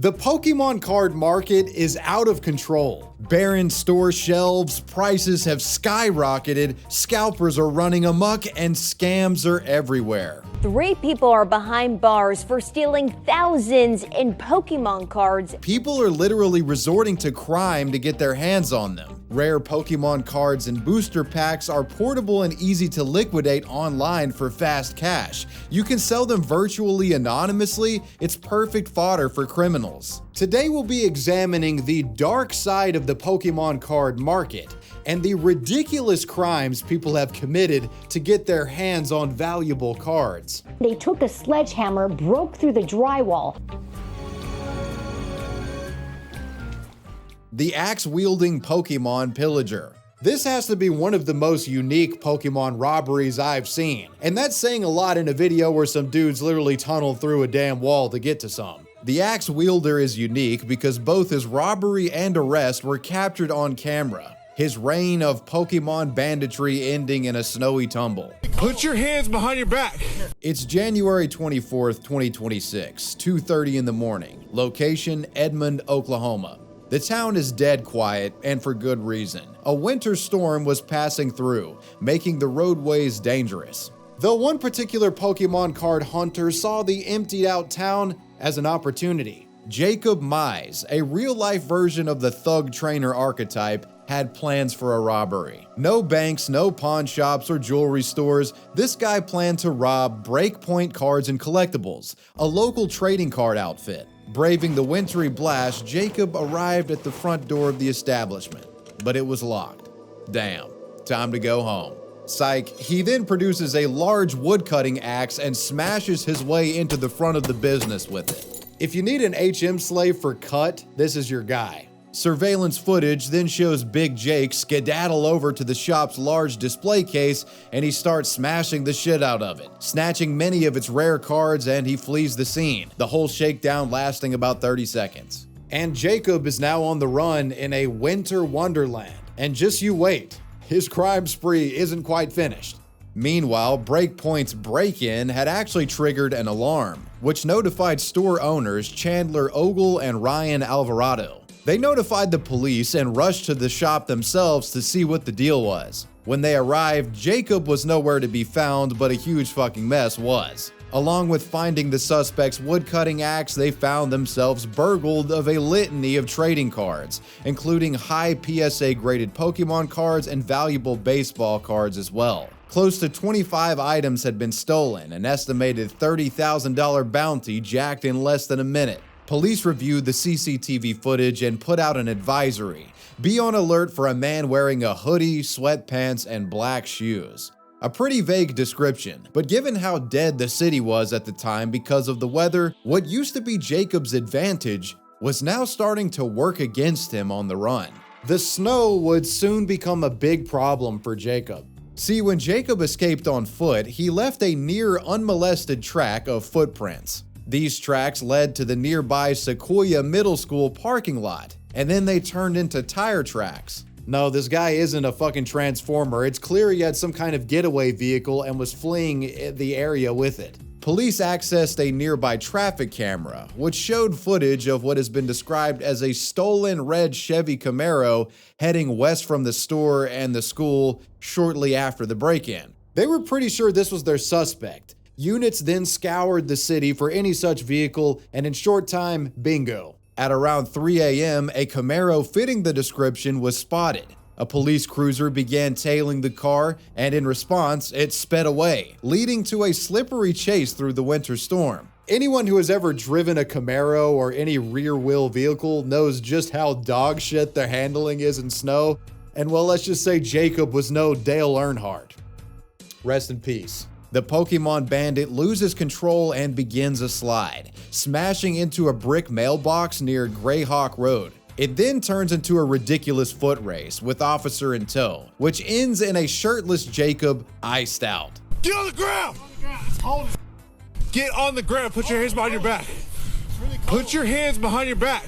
The Pokemon card market is out of control. Barren store shelves, prices have skyrocketed, scalpers are running amok, and scams are everywhere. 3 people are behind bars for stealing thousands in Pokemon cards. People are literally resorting to crime to get their hands on them. Rare Pokemon cards and booster packs are portable and easy to liquidate online for fast cash. You can sell them virtually anonymously. It's perfect fodder for criminals. Today we'll be examining the dark side of the Pokemon card market and the ridiculous crimes people have committed to get their hands on valuable cards. They took a sledgehammer, broke through the drywall. The axe-wielding Pokemon Pillager. This has to be one of the most unique Pokemon robberies I've seen, and that's saying a lot in a video where some dudes literally tunneled through a damn wall to get to some. The axe wielder is unique because both his robbery and arrest were captured on camera, his reign of Pokemon banditry ending in a snowy tumble. Put your hands behind your back. It's January 24th, 2026, 2:30 in the morning. Location, Edmond, Oklahoma. The town is dead quiet, and for good reason. A winter storm was passing through, making the roadways dangerous. Though one particular Pokemon card hunter saw the emptied-out town as an opportunity. Jacob Mize, a real-life version of the thug trainer archetype, had plans for a robbery. No banks, no pawn shops or jewelry stores. This guy planned to rob Breakpoint Cards and Collectibles, a local trading card outfit. Braving the wintry blast, Jacob arrived at the front door of the establishment, but it was locked. Damn, time to go home. Psych. He then produces a large woodcutting axe and smashes his way into the front of the business with it. If you need an HM slave for cut, this is your guy. Surveillance footage then shows Big Jake skedaddle over to the shop's large display case and he starts smashing the shit out of it, snatching many of its rare cards, and he flees the scene, the whole shakedown lasting about 30 seconds. And Jacob is now on the run in a winter wonderland. And just you wait, his crime spree isn't quite finished. Meanwhile, Breakpoint's break-in had actually triggered an alarm, which notified store owners Chandler Ogle and Ryan Alvarado. They notified the police and rushed to the shop themselves to see what the deal was. When they arrived, Jacob was nowhere to be found, but a huge fucking mess was. Along with finding the suspect's woodcutting axe, they found themselves burgled of a litany of trading cards, including high PSA graded Pokemon cards and valuable baseball cards as well. Close to 25 items had been stolen, an estimated $30,000 bounty jacked in less than a minute. Police reviewed the CCTV footage and put out an advisory. Be on alert for a man wearing a hoodie, sweatpants, and black shoes. A pretty vague description, but given how dead the city was at the time because of the weather, what used to be Jacob's advantage was now starting to work against him on the run. The snow would soon become a big problem for Jacob. See, when Jacob escaped on foot, he left a near unmolested track of footprints. These tracks led to the nearby Sequoia Middle School parking lot, and then they turned into tire tracks. No, this guy isn't a fucking transformer. It's clear he had some kind of getaway vehicle and was fleeing the area with it. Police accessed a nearby traffic camera, which showed footage of what has been described as a stolen red Chevy Camaro heading west from the store and the school shortly after the break-in. They were pretty sure this was their suspect. Units then scoured the city for any such vehicle, and in short time, bingo. At around 3 a.m., a Camaro fitting the description was spotted. A police cruiser began tailing the car, and in response, it sped away, leading to a slippery chase through the winter storm. Anyone who has ever driven a Camaro or any rear-wheel vehicle knows just how dog shit the handling is in snow, and well, let's just say Jacob was no Dale Earnhardt. Rest in peace. The Pokemon bandit loses control and begins a slide, smashing into a brick mailbox near Greyhawk Road. It then turns into a ridiculous foot race with officer in tow, which ends in a shirtless Jacob iced out. Get on the ground! Get on the ground. Put your hands behind your back. Put your hands behind your back.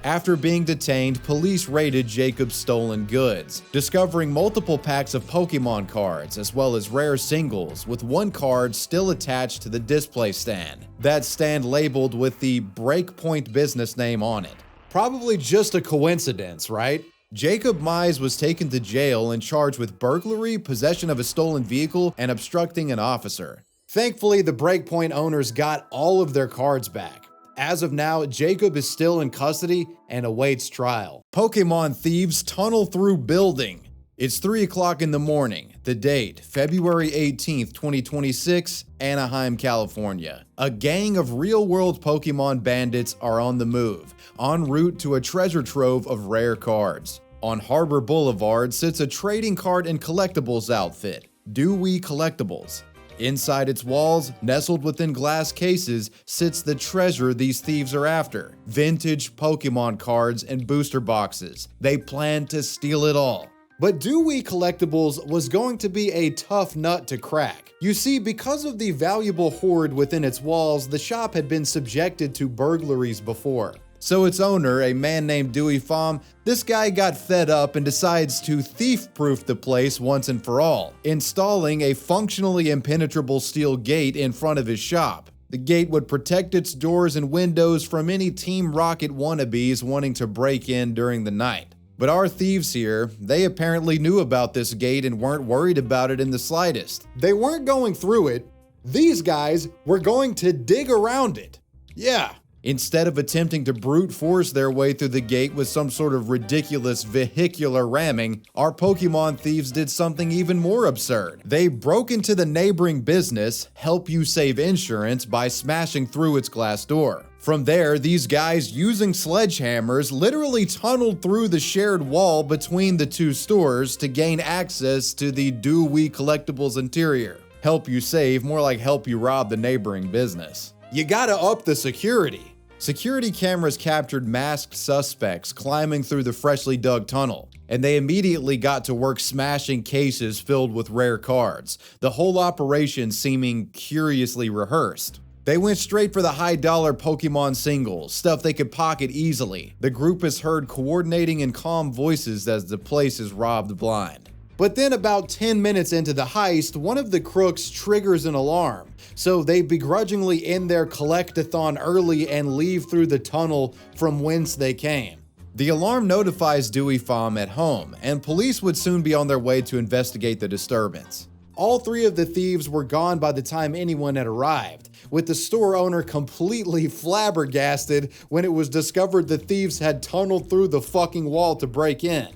After being detained, police raided Jacob's stolen goods, discovering multiple packs of Pokémon cards as well as rare singles, with one card still attached to the display stand. That stand labeled with the Breakpoint business name on it. Probably just a coincidence, right? Jacob Mize was taken to jail and charged with burglary, possession of a stolen vehicle, and obstructing an officer. Thankfully, the Breakpoint owners got all of their cards back. As of now, Jacob is still in custody and awaits trial. Pokémon thieves tunnel through building. It's 3 o'clock in the morning. The date, February 18th, 2026, Anaheim, California. A gang of real-world Pokémon bandits are on the move, en route to a treasure trove of rare cards. On Harbor Boulevard sits a trading card and collectibles outfit, Dewey Collectibles. Inside its walls, nestled within glass cases, sits the treasure these thieves are after: vintage Pokémon cards and booster boxes. They plan to steal it all. But Dewey Collectibles was going to be a tough nut to crack. You see, because of the valuable hoard within its walls, the shop had been subjected to burglaries before. So its owner, a man named Dewey Pham, this guy got fed up and decides to thief-proof the place once and for all, installing a functionally impenetrable steel gate in front of his shop. The gate would protect its doors and windows from any Team Rocket wannabes wanting to break in during the night. But our thieves here, they apparently knew about this gate and weren't worried about it in the slightest. They weren't going through it. These guys were going to dig around it. Yeah. Instead of attempting to brute force their way through the gate with some sort of ridiculous vehicular ramming, our Pokémon thieves did something even more absurd. They broke into the neighboring business, Help You Save Insurance, by smashing through its glass door. From there, these guys, using sledgehammers, literally tunneled through the shared wall between the two stores to gain access to the Dewey Collectibles interior. Help you save, more like help you rob the neighboring business. You gotta up the security. Security cameras captured masked suspects climbing through the freshly dug tunnel, and they immediately got to work smashing cases filled with rare cards, the whole operation seeming curiously rehearsed. They went straight for the high-dollar Pokémon singles, stuff they could pocket easily. The group is heard coordinating in calm voices as the place is robbed blind. But then about 10 minutes into the heist, one of the crooks triggers an alarm, so they begrudgingly end their collect-a-thon early and leave through the tunnel from whence they came. The alarm notifies Dewey Pham at home, and police would soon be on their way to investigate the disturbance. All three of the thieves were gone by the time anyone had arrived, with the store owner completely flabbergasted when it was discovered the thieves had tunneled through the fucking wall to break in.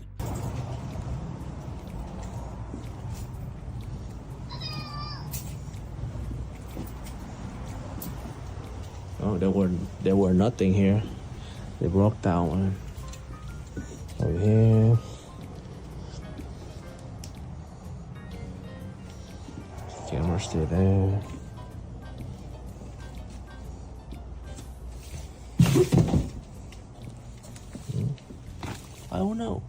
Oh, there were nothing here. They broke that one. Over here. Camera still there. I don't know.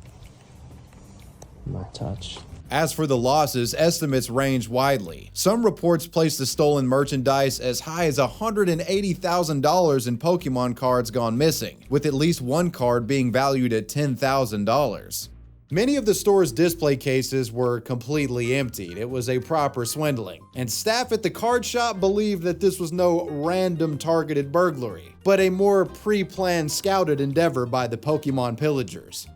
Not touch. As for the losses, estimates range widely. Some reports place the stolen merchandise as high as $180,000 in Pokémon cards gone missing, with at least one card being valued at $10,000. Many of the store's display cases were completely emptied. It was a proper swindling, and staff at the card shop believed that this was no random targeted burglary, but a more pre-planned scouted endeavor by the Pokémon pillagers.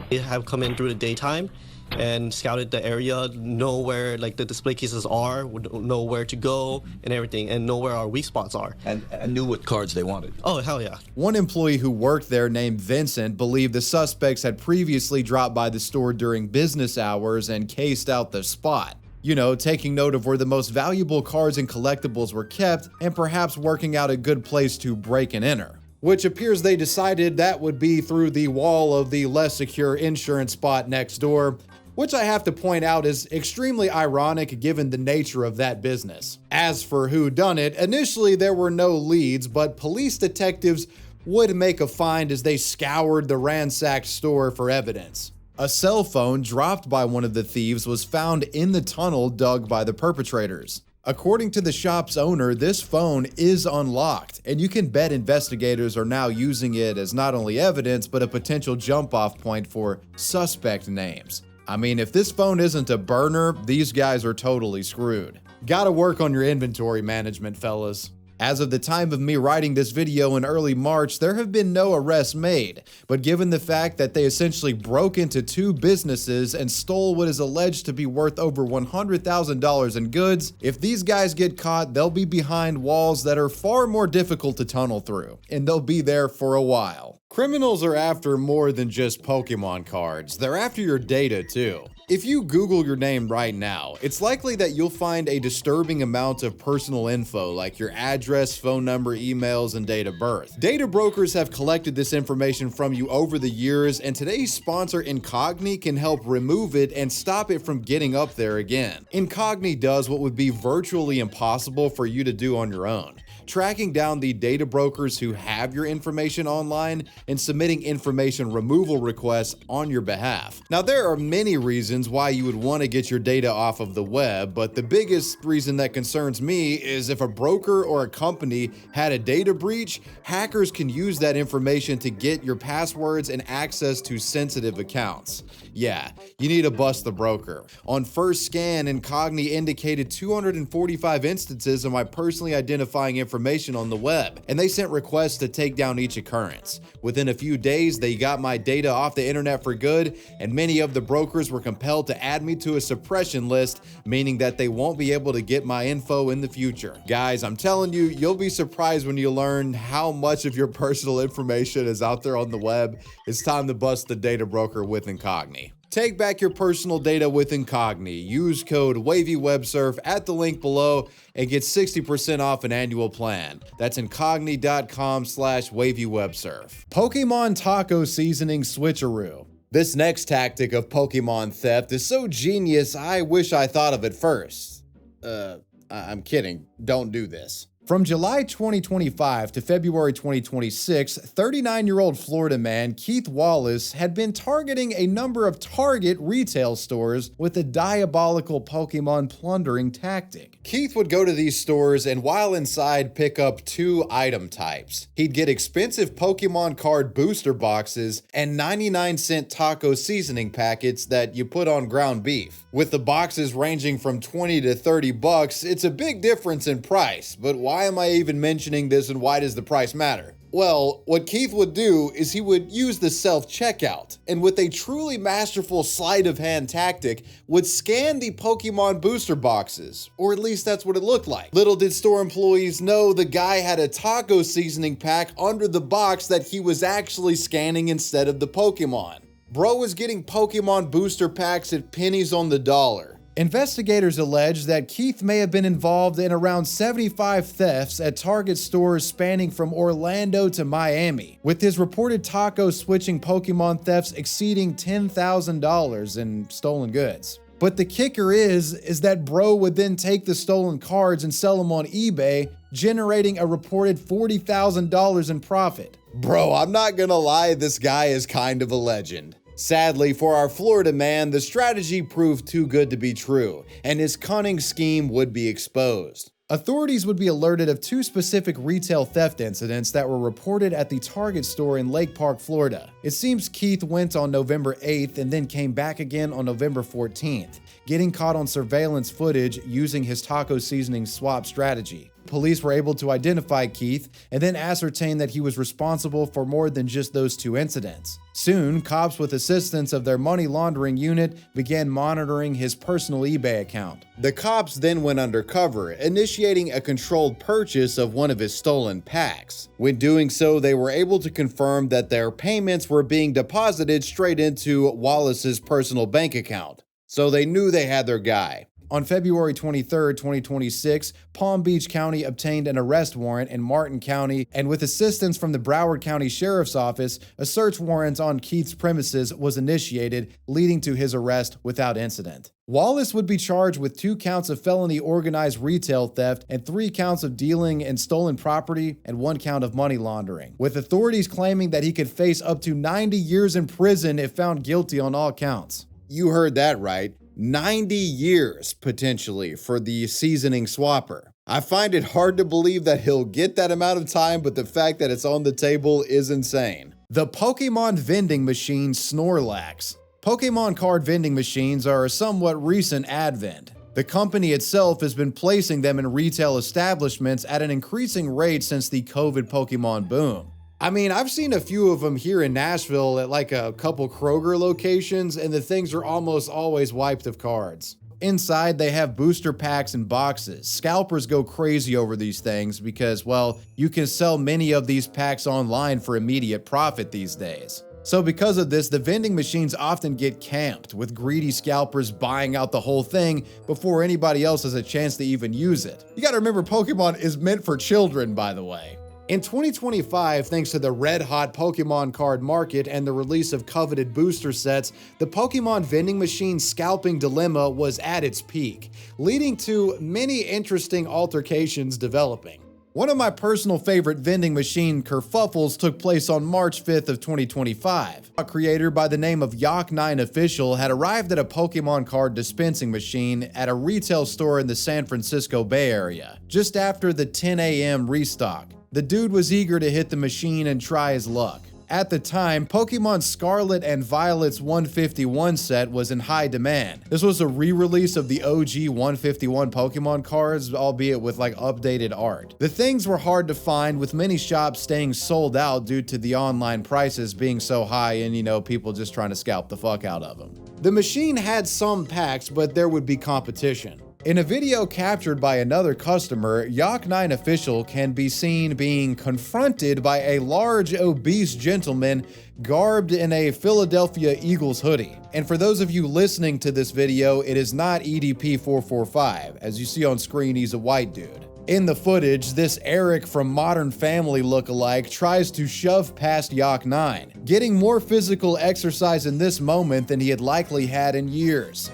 They have come in through the daytime and scouted the area, know where like the display cases are, would know where to go and everything, and know where our weak spots are. And knew what cards they wanted. Oh, hell yeah. One employee who worked there named Vincent believed the suspects had previously dropped by the store during business hours and cased out the spot. You know, taking note of where the most valuable cards and collectibles were kept and perhaps working out a good place to break and enter. Which appears they decided that would be through the wall of the less secure insurance spot next door, which I have to point out is extremely ironic given the nature of that business. As for who done it, initially there were no leads, but police detectives would make a find as they scoured the ransacked store for evidence. A cell phone dropped by one of the thieves was found in the tunnel dug by the perpetrators. According to the shop's owner, this phone is unlocked, and you can bet investigators are now using it as not only evidence, but a potential jump-off point for suspect names. I mean, if this phone isn't a burner, these guys are totally screwed. Gotta work on your inventory management, fellas. As of the time of me writing this video in early March, there have been no arrests made, but given the fact that they essentially broke into 2 businesses and stole what is alleged to be worth over $100,000 in goods, if these guys get caught, they'll be behind walls that are far more difficult to tunnel through, and they'll be there for a while. Criminals are after more than just Pokemon cards, they're after your data too. If you Google your name right now, it's likely that you'll find a disturbing amount of personal info like your address, phone number, emails, and date of birth. Data brokers have collected this information from you over the years, and today's sponsor Incogni can help remove it and stop it from getting up there again. Incogni does what would be virtually impossible for you to do on your own, tracking down the data brokers who have your information online and submitting information removal requests on your behalf. Now, there are many reasons why you would want to get your data off of the web, but the biggest reason that concerns me is if a broker or a company had a data breach, hackers can use that information to get your passwords and access to sensitive accounts. Yeah, you need to bust the broker. On first scan, Incogni indicated 245 instances of my personally identifying information on the web, and they sent requests to take down each occurrence. Within a few days, they got my data off the internet for good, and many of the brokers were compelled to add me to a suppression list, meaning that they won't be able to get my info in the future. Guys, I'm telling you, you'll be surprised when you learn how much of your personal information is out there on the web. It's time to bust the data broker with Incogni. Take back your personal data with Incogni. Use code WavyWebSurf at the link below and get 60% off an annual plan. That's incogni.com/WavyWebSurf. Pokemon Taco Seasoning Switcheroo. This next tactic of Pokemon theft is so genius, I wish I thought of it first. I'm kidding. Don't do this. From July 2025 to February 2026, 39-year-old Florida man Keith Wallace had been targeting a number of Target retail stores with a diabolical Pokemon plundering tactic. Keith would go to these stores and while inside pick up 2 item types. He'd get expensive Pokemon card booster boxes and 99-cent taco seasoning packets that you put on ground beef. With the boxes ranging from 20 to 30 bucks, it's a big difference in price, but why am I even mentioning this and why does the price matter? Well, what Keith would do is he would use the self-checkout, and with a truly masterful sleight of hand tactic, would scan the Pokemon booster boxes, or at least that's what it looked like. Little did store employees know the guy had a taco seasoning pack under the box that he was actually scanning instead of the Pokemon. Bro was getting Pokemon booster packs at pennies on the dollar. Investigators allege that Keith may have been involved in around 75 thefts at Target stores spanning from Orlando to Miami, with his reported taco switching Pokemon thefts exceeding $10,000 in stolen goods. But the kicker is that bro would then take the stolen cards and sell them on eBay, generating a reported $40,000 in profit. Bro, I'm not gonna lie, this guy is kind of a legend. Sadly for our Florida man, the strategy proved too good to be true, and his cunning scheme would be exposed. Authorities would be alerted of 2 specific retail theft incidents that were reported at the Target store in Lake Park, Florida. It seems Keith went on November 8th and then came back again on November 14th, getting caught on surveillance footage using his taco seasoning swap strategy. Police were able to identify Keith and then ascertain that he was responsible for more than just those 2 incidents. Soon, cops with assistance of their money laundering unit began monitoring his personal eBay account. The cops then went undercover, initiating a controlled purchase of one of his stolen packs. When doing so, they were able to confirm that their payments were being deposited straight into Wallace's personal bank account. So they knew they had their guy. On February 23, 2026, Palm Beach County obtained an arrest warrant in Martin County, and with assistance from the Broward County Sheriff's Office, a search warrant on Keith's premises was initiated, leading to his arrest without incident. Wallace would be charged with 2 counts of felony organized retail theft and 3 counts of dealing in stolen property and 1 count of money laundering, with authorities claiming that he could face up to 90 years in prison if found guilty on all counts. You heard that right. 90 years, potentially, for the seasoning swapper. I find it hard to believe that he'll get that amount of time, but the fact that it's on the table is insane. The Pokémon vending machine Snorlax. Pokémon card vending machines are a somewhat recent advent. The company itself has been placing them in retail establishments at an increasing rate since the COVID Pokémon boom. I mean, I've seen a few of them here in Nashville at like a couple Kroger locations, and the things are almost always wiped of cards. Inside, they have booster packs and boxes. Scalpers go crazy over these things because, well, you can sell many of these packs online for immediate profit these days. So because of this, the vending machines often get camped, with greedy scalpers buying out the whole thing before anybody else has a chance to even use it. You gotta remember, Pokemon is meant for children, by the way. In 2025, thanks to the red-hot Pokemon card market and the release of coveted booster sets, the Pokemon vending machine scalping dilemma was at its peak, leading to many interesting altercations developing. One of my personal favorite vending machine kerfuffles took place on March 5th of 2025. A creator by the name of Yak9 Official had arrived at a Pokemon card dispensing machine at a retail store in the San Francisco Bay Area, just after the 10 a.m. restock. The dude was eager to hit the machine and try his luck. At the time, Pokemon Scarlet and Violet's 151 set was in high demand. This was a re-release of the OG 151 Pokemon cards, albeit with like updated art. The things were hard to find, with many shops staying sold out due to the online prices being so high and, you know, people just trying to scalp the fuck out of them. The machine had some packs, but there would be competition. In a video captured by another customer, Yak9 Official can be seen being confronted by a large, obese gentleman garbed in a Philadelphia Eagles hoodie. And for those of you listening to this video, it is not EDP445. As you see on screen, he's a white dude. In the footage, this Eric from Modern Family lookalike tries to shove past Yak9, getting more physical exercise in this moment than he had likely had in years.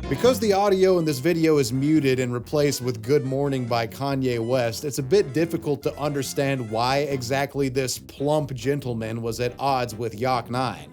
Because the audio in this video is muted and replaced with Good Morning by Kanye West, it's a bit difficult to understand why exactly this plump gentleman was at odds with Yak9.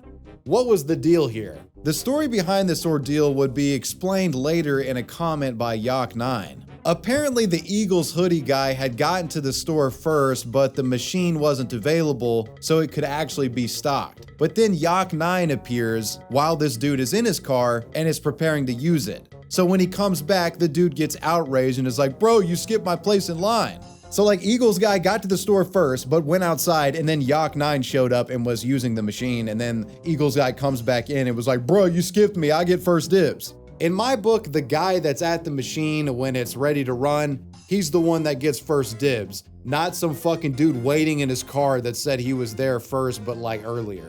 What was the deal here? The story behind this ordeal would be explained later in a comment by Yak9. Apparently, the Eagles hoodie guy had gotten to the store first, but the machine wasn't available, so it could actually be stocked. But then Yak9 appears while this dude is in his car and is preparing to use it. So when he comes back, the dude gets outraged and is like, "Bro, you skipped my place in line." So like, Eagles guy got to the store first, but went outside, and then Yak9 showed up and was using the machine, and then Eagles guy comes back in and was like, "Bro, you skipped me, I get first dibs." In my book, the guy that's at the machine when it's ready to run, he's the one that gets first dibs, not some fucking dude waiting in his car that said he was there first but like earlier.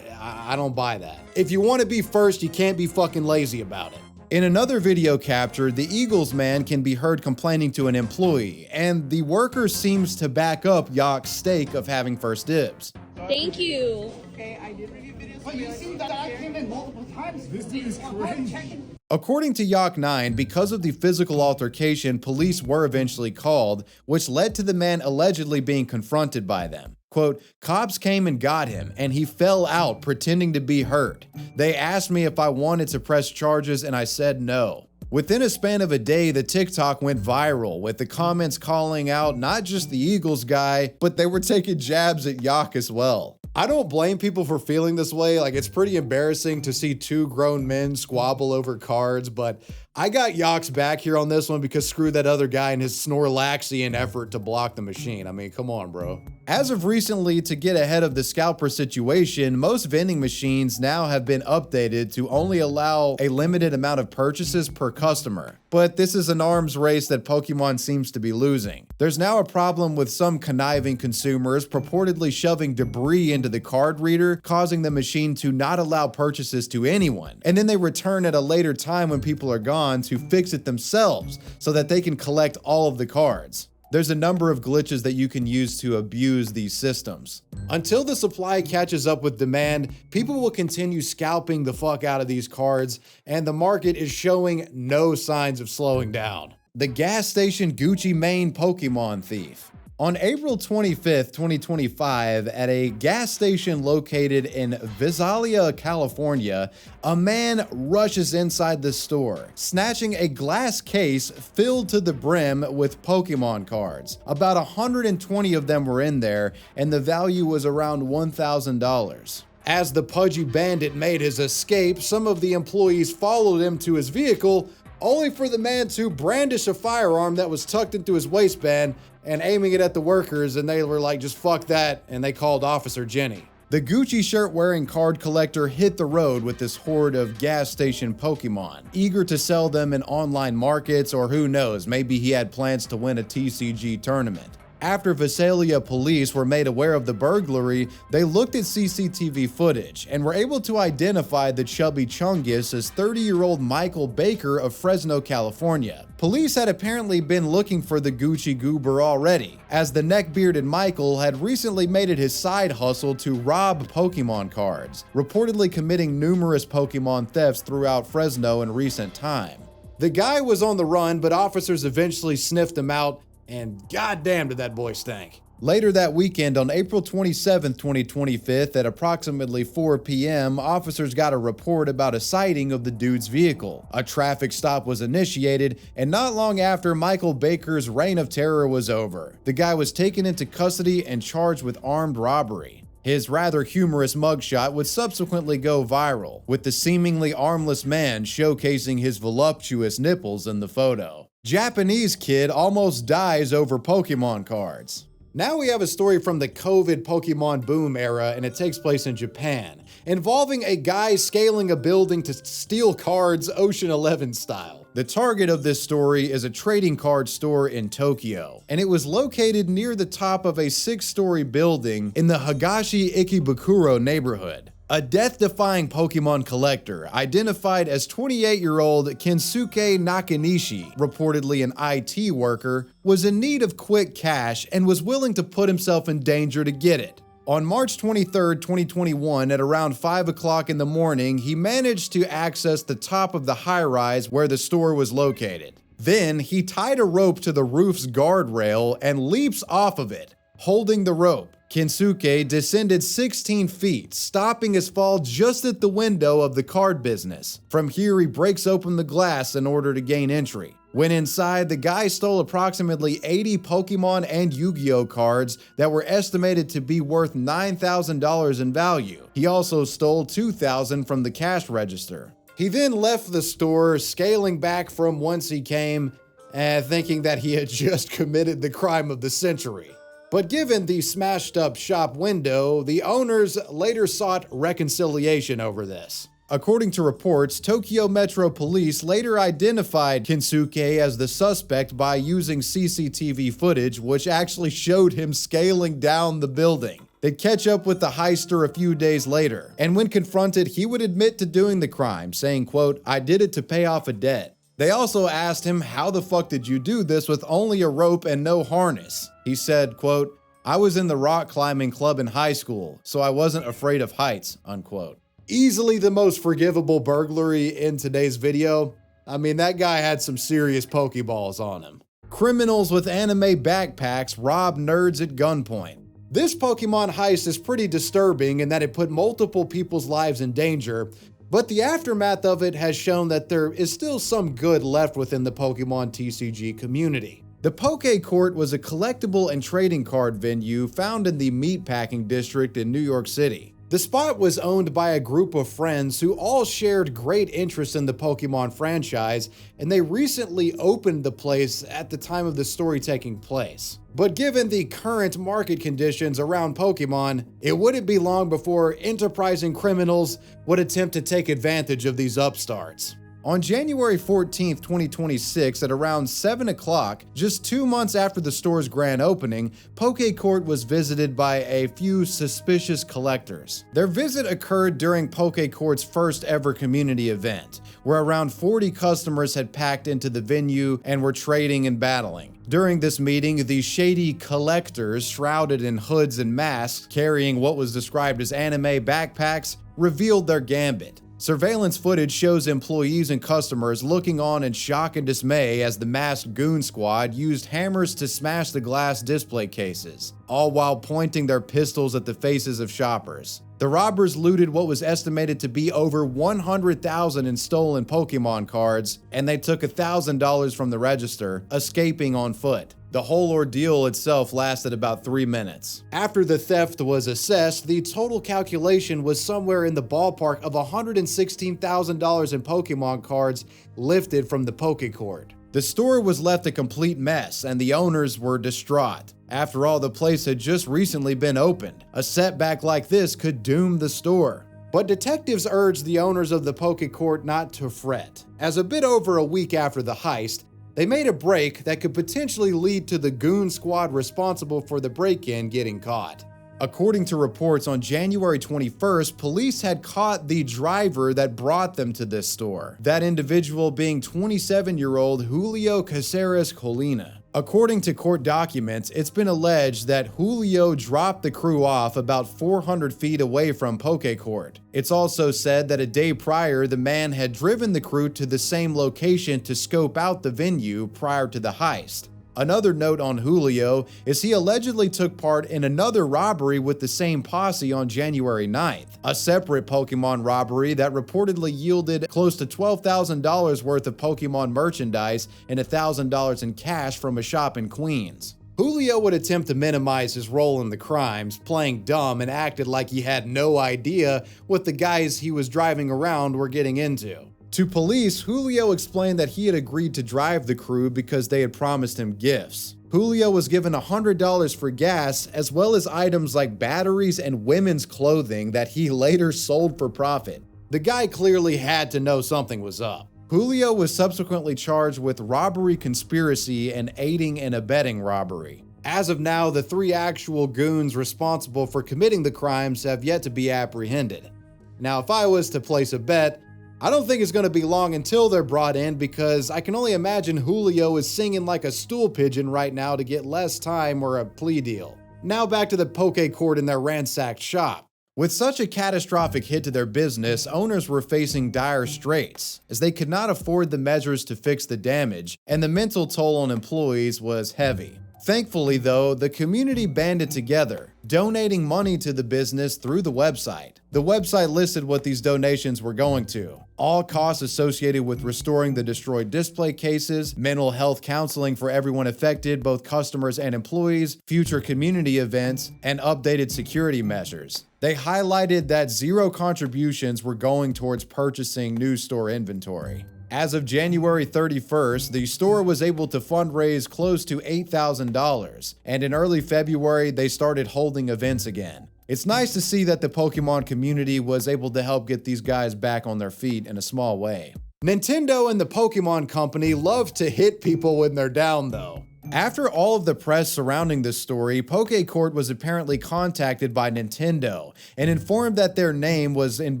I don't buy that. If you want to be first, you can't be fucking lazy about it. In another video captured, the Eagles man can be heard complaining to an employee, and the worker seems to back up Yak's stake of having first dibs. Thank you. Okay, I did review videos. But you see that I came in multiple times. This dude is crazy. According to Yak9, because of the physical altercation, police were eventually called, which led to the man allegedly being confronted by them. Quote, "Cops came and got him, and he fell out pretending to be hurt. They asked me if I wanted to press charges, and I said no." Within a span of a day, the TikTok went viral, with the comments calling out not just the Eagles guy, but they were taking jabs at Yak as well. I don't blame people for feeling this way. Like, it's pretty embarrassing to see two grown men squabble over cards, but I got Yak's back here on this one because screw that other guy and his Snorlaxian effort to block the machine. I mean, come on, bro. As of recently, to get ahead of the scalper situation, most vending machines now have been updated to only allow a limited amount of purchases per customer. But this is an arms race that Pokemon seems to be losing. There's now a problem with some conniving consumers purportedly shoving debris into the card reader, causing the machine to not allow purchases to anyone. And then they return at a later time when people are gone to fix it themselves so that they can collect all of the cards. There's a number of glitches that you can use to abuse these systems. Until the supply catches up with demand, people will continue scalping the fuck out of these cards, and the market is showing no signs of slowing down. The gas station Gucci Mane Pokemon thief. On April 25th, 2025, at a gas station located in Visalia, California, a man rushes inside the store, snatching a glass case filled to the brim with Pokémon cards. About 120 of them were in there, and the value was around $1,000. As the pudgy bandit made his escape, some of the employees followed him to his vehicle, only for the man to brandish a firearm that was tucked into his waistband and aiming it at the workers, and they were like, just fuck that, and they called Officer Jenny. The Gucci shirt wearing card collector hit the road with this horde of gas station Pokemon, eager to sell them in online markets, or who knows, maybe he had plans to win a TCG tournament. After Visalia police were made aware of the burglary, they looked at CCTV footage and were able to identify the chubby Chungus as 30-year-old Michael Baker of Fresno, California. Police had apparently been looking for the Gucci Goober already, as the neck-bearded Michael had recently made it his side hustle to rob Pokemon cards, reportedly committing numerous Pokemon thefts throughout Fresno in recent time. The guy was on the run, but officers eventually sniffed him out, and goddamn did that boy stink. Later that weekend, on April 27, 2025, at approximately 4 p.m., officers got a report about a sighting of the dude's vehicle. A traffic stop was initiated, and not long after, Michael Baker's reign of terror was over. The guy was taken into custody and charged with armed robbery. His rather humorous mugshot would subsequently go viral, with the seemingly armless man showcasing his voluptuous nipples in the photo. Japanese kid almost dies over Pokemon cards. Now we have a story from the COVID Pokemon boom era, and it takes place in Japan, involving a guy scaling a building to steal cards Ocean 11 style. The target of this story is a trading card store in Tokyo, and it was located near the top of a 6-story building in the Higashi Ikebukuro neighborhood. A death-defying Pokemon collector, identified as 28-year-old Kensuke Nakanishi, reportedly an IT worker, was in need of quick cash and was willing to put himself in danger to get it. On March 23, 2021, at around 5 o'clock in the morning, he managed to access the top of the high-rise where the store was located. Then, he tied a rope to the roof's guardrail and leaps off of it, holding the rope. Kensuke descended 16 feet, stopping his fall just at the window of the card business. From here, he breaks open the glass in order to gain entry. When inside, the guy stole approximately 80 Pokemon and Yu-Gi-Oh cards that were estimated to be worth $9,000 in value. He also stole $2,000 from the cash register. He then left the store, scaling back from whence he came, thinking that he had just committed the crime of the century. But given the smashed up shop window, the owners later sought reconciliation over this. According to reports, Tokyo Metro Police later identified Kensuke as the suspect by using CCTV footage, which actually showed him scaling down the building. They'd catch up with the heister a few days later, and when confronted, he would admit to doing the crime, saying, quote, "I did it to pay off a debt." They also asked him, "How the fuck did you do this with only a rope and no harness?" He said, quote, "I was in the rock climbing club in high school, so I wasn't afraid of heights," unquote. Easily the most forgivable burglary in today's video. I mean, that guy had some serious Pokeballs on him. Criminals with anime backpacks rob nerds at gunpoint. This Pokemon heist is pretty disturbing in that it put multiple people's lives in danger, but the aftermath of it has shown that there is still some good left within the Pokemon TCG community. The Poke Court was a collectible and trading card venue found in the Meatpacking District in New York City. The spot was owned by a group of friends who all shared great interest in the Pokemon franchise, and they recently opened the place at the time of the story taking place. But given the current market conditions around Pokemon, it wouldn't be long before enterprising criminals would attempt to take advantage of these upstarts. On January 14, 2026, at around 7 o'clock, just 2 months after the store's grand opening, Poke Court was visited by a few suspicious collectors. Their visit occurred during Poke Court's first ever community event, where around 40 customers had packed into the venue and were trading and battling. During this meeting, the shady collectors, shrouded in hoods and masks, carrying what was described as anime backpacks, revealed their gambit. Surveillance footage shows employees and customers looking on in shock and dismay as the masked goon squad used hammers to smash the glass display cases, all while pointing their pistols at the faces of shoppers. The robbers looted what was estimated to be over 100,000 in stolen Pokémon cards, and they took $1,000 from the register, escaping on foot. The whole ordeal itself lasted about 3 minutes. After the theft was assessed, the total calculation was somewhere in the ballpark of $116,000 in Pokémon cards lifted from the Pokécourt. The store was left a complete mess, and the owners were distraught. After all, the place had just recently been opened. A setback like this could doom the store. But detectives urged the owners of the Pokécourt not to fret, as a bit over a week after the heist, they made a break that could potentially lead to the goon squad responsible for the break-in getting caught. According to reports, on January 21st, police had caught the driver that brought them to this store, that individual being 27-year-old Julio Caceres Colina. According to court documents, it's been alleged that Julio dropped the crew off about 400 feet away from Pokécourt. It's also said that a day prior, the man had driven the crew to the same location to scope out the venue prior to the heist. Another note on Julio is he allegedly took part in another robbery with the same posse on January 9th, a separate Pokemon robbery that reportedly yielded close to $12,000 worth of Pokemon merchandise and $1,000 in cash from a shop in Queens. Julio would attempt to minimize his role in the crimes, playing dumb and acted like he had no idea what the guys he was driving around were getting into. To police, Julio explained that he had agreed to drive the crew because they had promised him gifts. Julio was given $100 for gas, as well as items like batteries and women's clothing that he later sold for profit. The guy clearly had to know something was up. Julio was subsequently charged with robbery conspiracy and aiding and abetting robbery. As of now, the 3 actual goons responsible for committing the crimes have yet to be apprehended. Now, if I was to place a bet, I don't think it's going to be long until they're brought in, because I can only imagine Julio is singing like a stool pigeon right now to get less time or a plea deal. Now back to the Pokécourt and their ransacked shop. With such a catastrophic hit to their business, owners were facing dire straits, as they could not afford the measures to fix the damage, and the mental toll on employees was heavy. Thankfully though, the community banded together, donating money to the business through the website. The website listed what these donations were going to: all costs associated with restoring the destroyed display cases, mental health counseling for everyone affected, both customers and employees, future community events, and updated security measures. They highlighted that 0 contributions were going towards purchasing new store inventory. As of January 31st, the store was able to fundraise close to $8,000, and in early February, they started holding events again. It's nice to see that the Pokemon community was able to help get these guys back on their feet in a small way. Nintendo and the Pokemon Company love to hit people when they're down though. After all of the press surrounding this story, Pokécourt was apparently contacted by Nintendo and informed that their name was in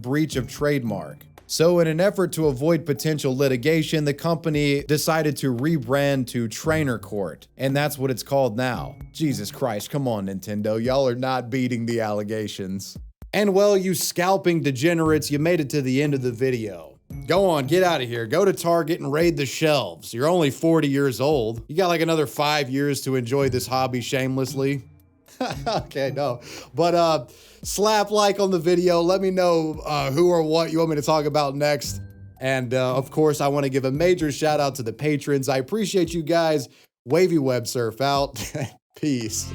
breach of trademark. So in an effort to avoid potential litigation, the company decided to rebrand to Trainer Court, and that's what it's called now. Jesus Christ, come on Nintendo, y'all are not beating the allegations. And well, you scalping degenerates, you made it to the end of the video. Go on, get out of here. Go to Target and raid the shelves. You're only 40 years old. You got like another 5 years to enjoy this hobby shamelessly. Okay, no. But slap like on the video. Let me know who or what you want me to talk about next. And of course, I want to give a major shout out to the patrons. I appreciate you guys. Wavy Web Surf out. Peace.